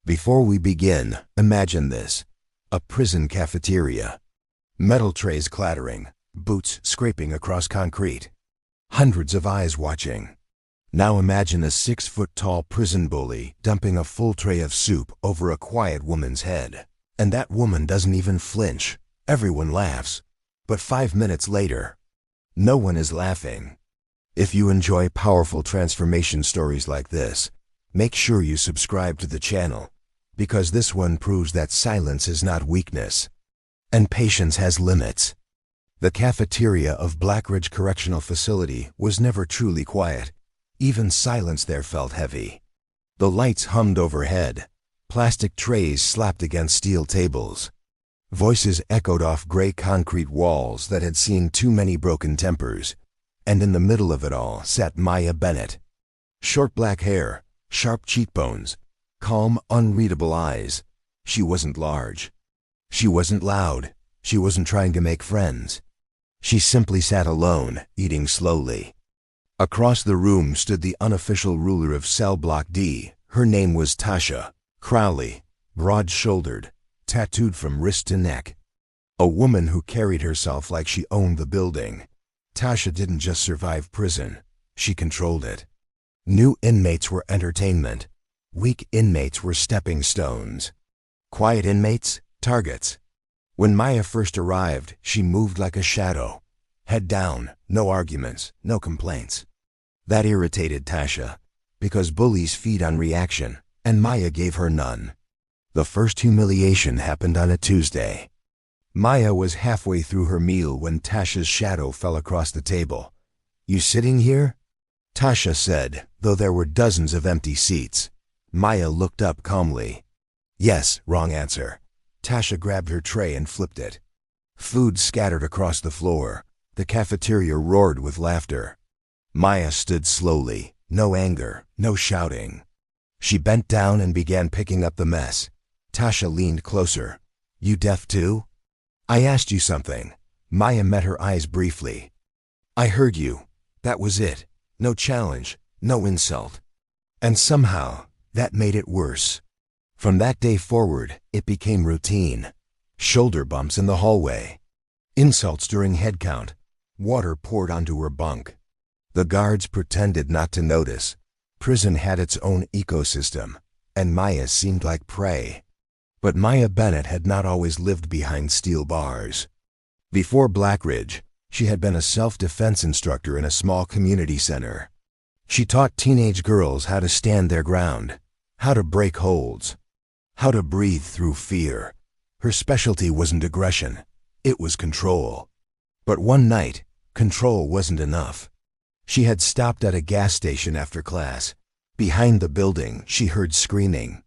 Before we begin, imagine this. A prison cafeteria. Metal trays clattering, boots scraping across concrete. Hundreds of eyes watching. Now imagine a 6-foot-tall prison bully dumping a full tray of soup over a quiet woman's head. And that woman doesn't even flinch. Everyone laughs. But 5 minutes later, no one is laughing. If you enjoy powerful transformation stories like this, make sure you subscribe to the channel, because this one proves that silence is not weakness, and patience has limits. The cafeteria of Blackridge Correctional Facility was never truly quiet. Even silence there felt heavy. The lights hummed overhead. Plastic trays slapped against steel tables. Voices echoed off gray concrete walls that had seen too many broken tempers. And in the middle of it all sat Maya Bennett. Short black hair, sharp cheekbones, calm, unreadable eyes. She wasn't large. She wasn't loud. She wasn't trying to make friends. She simply sat alone, eating slowly. Across the room stood the unofficial ruler of Cell Block D. Her name was Tasha Crowley, broad-shouldered, tattooed from wrist to neck. A woman who carried herself like she owned the building. Tasha didn't just survive prison, she controlled it. New inmates were entertainment. Weak inmates were stepping stones. Quiet inmates, targets. When Maya first arrived, she moved like a shadow. Head down, no arguments, no complaints. That irritated Tasha, because bullies feed on reaction, and Maya gave her none. The first humiliation happened on a Tuesday. Maya was halfway through her meal when Tasha's shadow fell across the table. "You sitting here?" Tasha said, though there were dozens of empty seats. Maya looked up calmly. "Yes," wrong answer. Tasha grabbed her tray and flipped it. Food scattered across the floor. The cafeteria roared with laughter. Maya stood slowly, no anger, no shouting. She bent down and began picking up the mess. Tasha leaned closer. "You deaf too?" "I asked you something." Maya met her eyes briefly. "I heard you. That was it. No challenge, no insult." And somehow, that made it worse. From that day forward, it became routine. Shoulder bumps in the hallway. Insults during head count. Water poured onto her bunk. The guards pretended not to notice. Prison had its own ecosystem, and Maya seemed like prey. But Maya Bennett had not always lived behind steel bars. Before Blackridge, she had been a self-defense instructor in a small community center. She taught teenage girls how to stand their ground, how to break holds, how to breathe through fear. Her specialty wasn't aggression, it was control. But one night, control wasn't enough. She had stopped at a gas station after class. Behind the building, she heard screaming.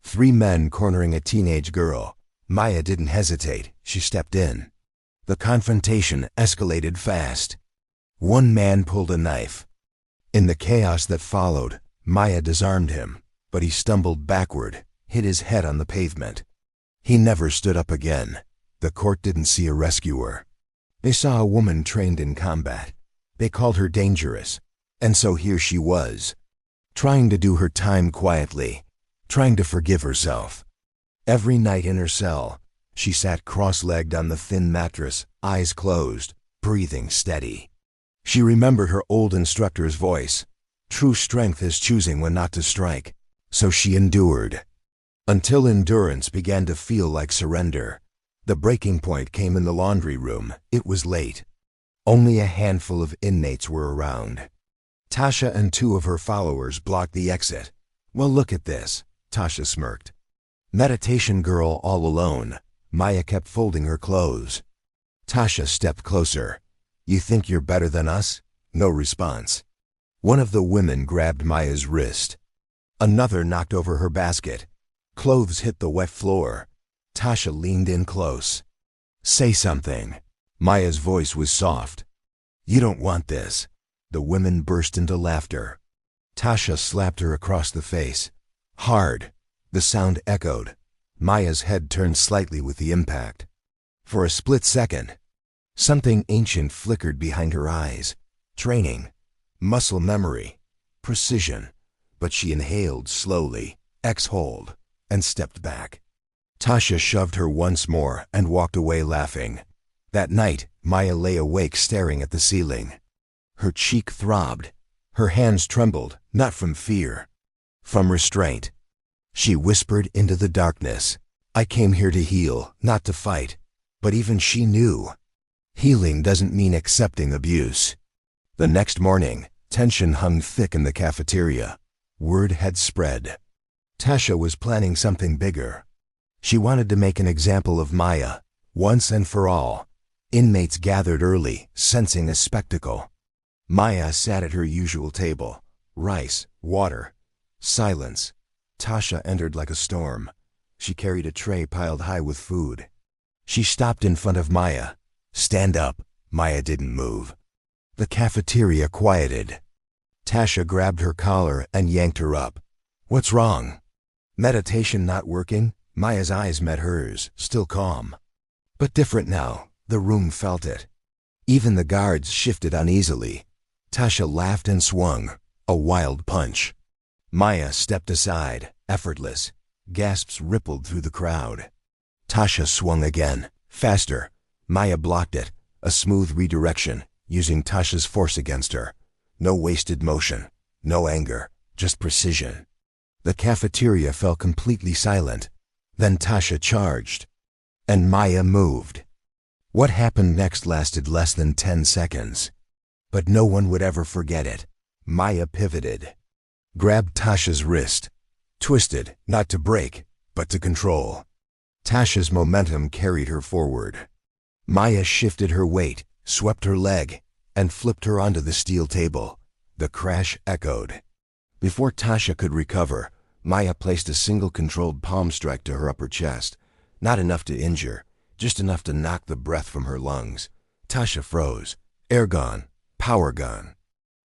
3 men cornering a teenage girl. Maya didn't hesitate, she stepped in. The confrontation escalated fast. One man pulled a knife. In the chaos that followed, Maya disarmed him, but he stumbled backward, hit his head on the pavement. He never stood up again. The court didn't see a rescuer. They saw a woman trained in combat. They called her dangerous. And so here she was, trying to do her time quietly, trying to forgive herself. Every night in her cell, she sat cross-legged on the thin mattress, eyes closed, breathing steady. She remembered her old instructor's voice. True strength is choosing when not to strike. So she endured. Until endurance began to feel like surrender. The breaking point came in the laundry room. It was late. Only a handful of inmates were around. Tasha and 2 of her followers blocked the exit. "Well, look at this," Tasha smirked. Meditation girl all alone. Maya kept folding her clothes. Tasha stepped closer. "You think you're better than us?" No response. One of the women grabbed Maya's wrist. Another knocked over her basket. Clothes hit the wet floor. Tasha leaned in close. "Say something." Maya's voice was soft. "You don't want this." The women burst into laughter. Tasha slapped her across the face. Hard. The sound echoed. Maya's head turned slightly with the impact. For a split second, something ancient flickered behind her eyes. Training, muscle memory, precision. But she inhaled slowly, exhaled, and stepped back. Tasha shoved her once more and walked away laughing. That night, Maya lay awake staring at the ceiling. Her cheek throbbed. Her hands trembled, not from fear, from restraint. She whispered into the darkness, "I came here to heal, not to fight." But even she knew. Healing doesn't mean accepting abuse. The next morning, tension hung thick in the cafeteria. Word had spread. Tasha was planning something bigger. She wanted to make an example of Maya, once and for all. Inmates gathered early, sensing a spectacle. Maya sat at her usual table. Rice, water, silence. Tasha entered like a storm. She carried a tray piled high with food. She stopped in front of Maya. "Stand up." Maya didn't move. The cafeteria quieted. Tasha grabbed her collar and yanked her up. "What's wrong?" "Meditation not working?" Maya's eyes met hers, still calm. But different now. The room felt it. Even the guards shifted uneasily. Tasha laughed and swung, a wild punch. Maya stepped aside, effortless. Gasps rippled through the crowd. Tasha swung again, faster. Maya blocked it, a smooth redirection, using Tasha's force against her. No wasted motion, no anger, just precision. The cafeteria fell completely silent. Then Tasha charged, and Maya moved. What happened next lasted less than 10 seconds. But no one would ever forget it. Maya pivoted, grabbed Tasha's wrist, twisted, not to break, but to control. Tasha's momentum carried her forward. Maya shifted her weight, swept her leg, and flipped her onto the steel table. The crash echoed. Before Tasha could recover, Maya placed a single controlled palm strike to her upper chest. Not enough to injure, just enough to knock the breath from her lungs. Tasha froze. Air gone. Power gone.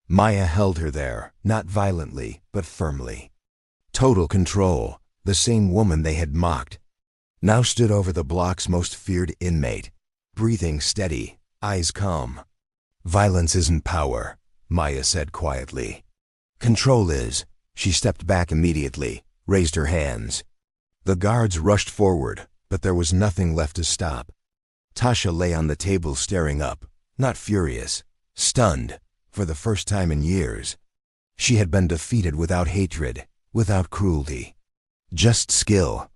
Maya held her there, not violently, but firmly. Total control. The same woman they had mocked now stood over the block's most feared inmate, breathing steady, eyes calm. "Violence isn't power," Maya said quietly. "Control is." She stepped back immediately, raised her hands. The guards rushed forward, but there was nothing left to stop. Tasha lay on the table staring up, not furious, stunned, for the first time in years. She had been defeated without hatred, without cruelty. Just skill.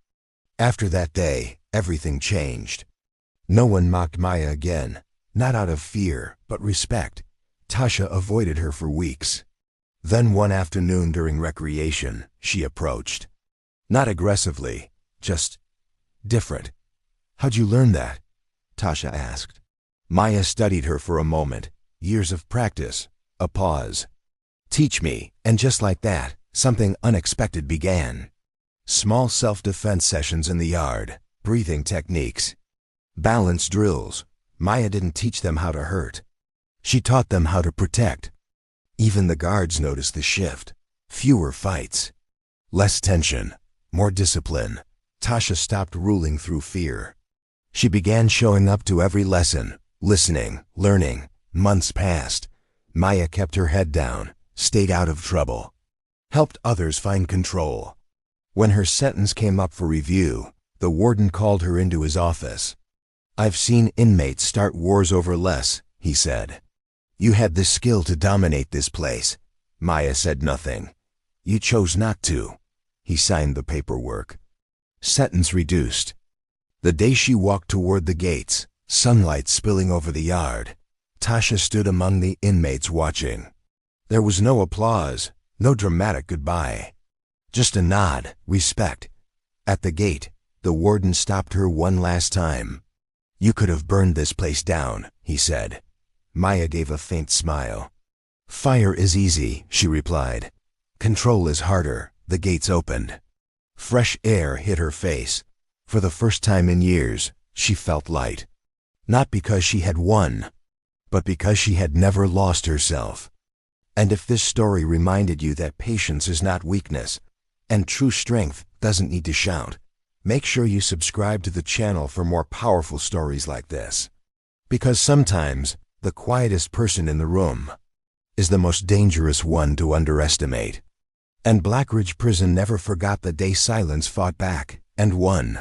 After that day, everything changed. No one mocked Maya again, not out of fear, but respect. Tasha avoided her for weeks. Then one afternoon during recreation, she approached. Not aggressively, just different. "How'd you learn that?" Tasha asked. Maya studied her for a moment. Years of practice. A pause. "Teach me," and just like that, something unexpected began. Small self-defense sessions in the yard, breathing techniques, balance drills. Maya didn't teach them how to hurt. She taught them how to protect. Even the guards noticed the shift. Fewer fights. Less tension. More discipline. Tasha stopped ruling through fear. She began showing up to every lesson, listening, learning. Months passed. Maya kept her head down, stayed out of trouble, helped others find control. When her sentence came up for review, the warden called her into his office. "I've seen inmates start wars over less," he said. "You had the skill to dominate this place." Maya said nothing. "You chose not to." He signed the paperwork. Sentence reduced. The day she walked toward the gates, sunlight spilling over the yard, Tasha stood among the inmates watching. There was no applause, no dramatic goodbye. Just a nod, respect. At the gate, the warden stopped her one last time. "You could have burned this place down," he said. Maya gave a faint smile. "Fire is easy," she replied. "Control is harder." The gates opened. Fresh air hit her face. For the first time in years, she felt light. Not because she had won, but because she had never lost herself. And if this story reminded you that patience is not weakness, and true strength doesn't need to shout, make sure you subscribe to the channel for more powerful stories like this. Because sometimes, the quietest person in the room is the most dangerous one to underestimate. And Blackridge Prison never forgot the day silence fought back and won.